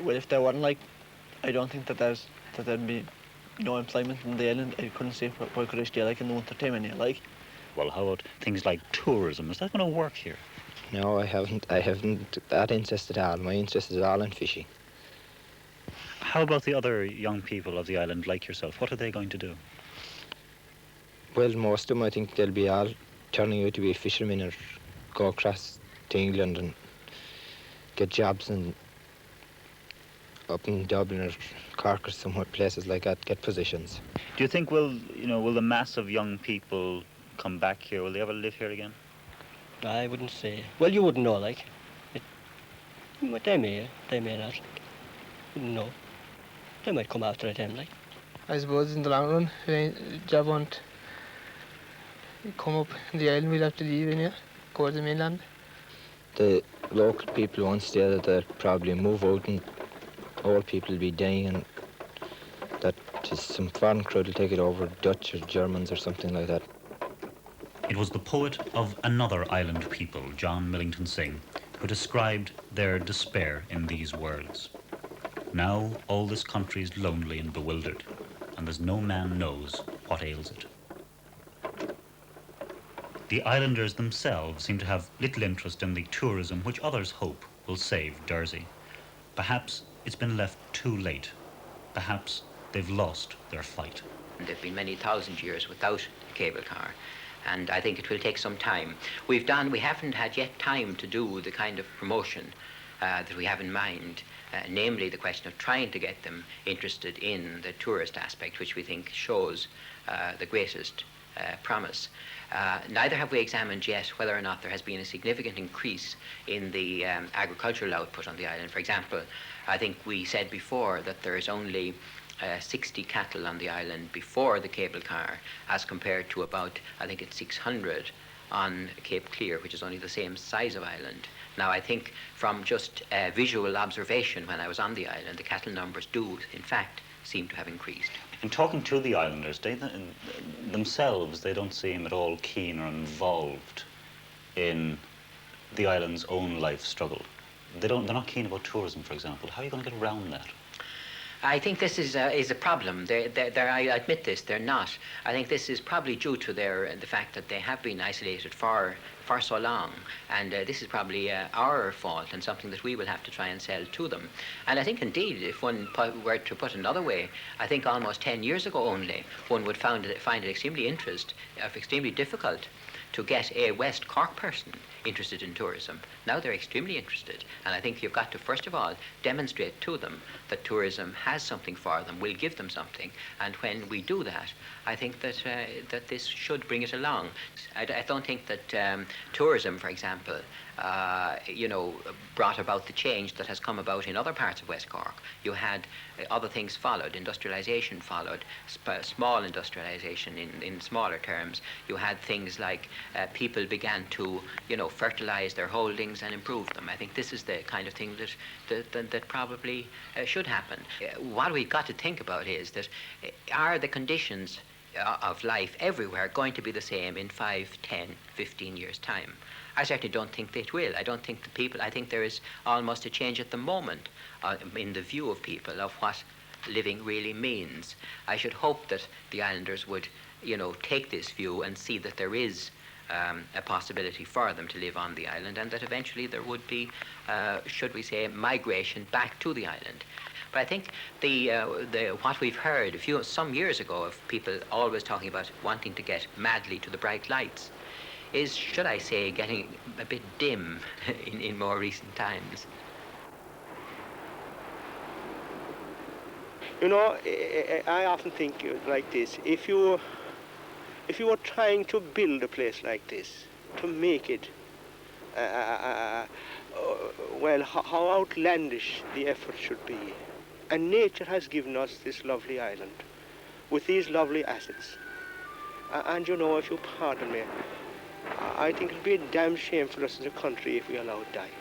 Well, if there wasn't, like, I don't think that there'd be no employment in the island. I couldn't see where could I stay, like, in the winter time, and like. Well, how about things like tourism? Is that going to work here? No, I haven't that interest at all. My interest is all in fishing. How about the other young people of the island like yourself? What are they going to do? Well, most of them, I think they'll be all turning out to be fishermen or go across to England and get jobs and up in Dublin or Cork or somewhere, places like that, get positions. Do you think will the mass of young people come back here? Will they ever live here again? I wouldn't say. Well, you wouldn't know, like. They may not. Wouldn't know. They might come after a time, like. I suppose in the long run, if a job won't come up in the island, we'll have to leave in here, go to the mainland. The local people won't stay there, they'll probably move out and old people will be dying, and that just some foreign crowd will take it over, Dutch or Germans or something like that. It was the poet of another island people, John Millington Synge, who described their despair in these words. Now all this country's lonely and bewildered, and there's no man knows what ails it. The islanders themselves seem to have little interest in the tourism which others hope will save Dursey. Perhaps it's been left too late. Perhaps they've lost their fight. There have been many thousand years without a cable car, and I think it will take some time. We haven't had yet time to do the kind of promotion that we have in mind, namely the question of trying to get them interested in the tourist aspect, which we think shows the greatest promise. Neither have we examined yet whether or not there has been a significant increase in the agricultural output on the island. For example, I think we said before that there is only 60 cattle on the island before the cable car, as compared to about, I think it's 600 on Cape Clear, which is only the same size of island. Now, I think from just visual observation when I was on the island, the cattle numbers do, in fact, seem to have increased. In talking to the islanders, themselves, they don't seem at all keen or involved in the island's own life struggle. They're not keen about tourism, for example. How are you going to get around that? I think this is a problem. I admit this, they're not. I think this is probably due to the fact that they have been isolated for so long, and this is probably our fault and something that we will have to try and sell to them. And I think indeed, if one were to put it another way, I think almost 10 years ago only, one would find it extremely difficult to get a West Cork person interested in tourism. Now they're extremely interested, and I think you've got to first of all demonstrate to them that tourism has something for them, will give them something, and when we do that, I think that that this should bring it along. I don't think that tourism, for example, brought about the change that has come about in other parts of West Cork. You had other things followed, industrialization followed, small industrialization in smaller terms. You had things like people began to, fertilize their holdings and improve them. I think this is the kind of thing that probably should happen. What we've got to think about is that are the conditions of life everywhere going to be the same in 5, 10, 15 years' time? I certainly don't think it will. I think there is almost a change at the moment in the view of people of what living really means. I should hope that the islanders would, take this view and see that there is a possibility for them to live on the island, and that eventually there would be, should we say, migration back to the island. But I think what we've heard some years ago of people always talking about wanting to get madly to the bright lights is, should I say, getting a bit dim in more recent times. I often think like this. If you were trying to build a place like this, to make it, how outlandish the effort should be. And nature has given us this lovely island with these lovely assets. And if you pardon me, I think it'd be a damn shame for us as a country if we allowed it die.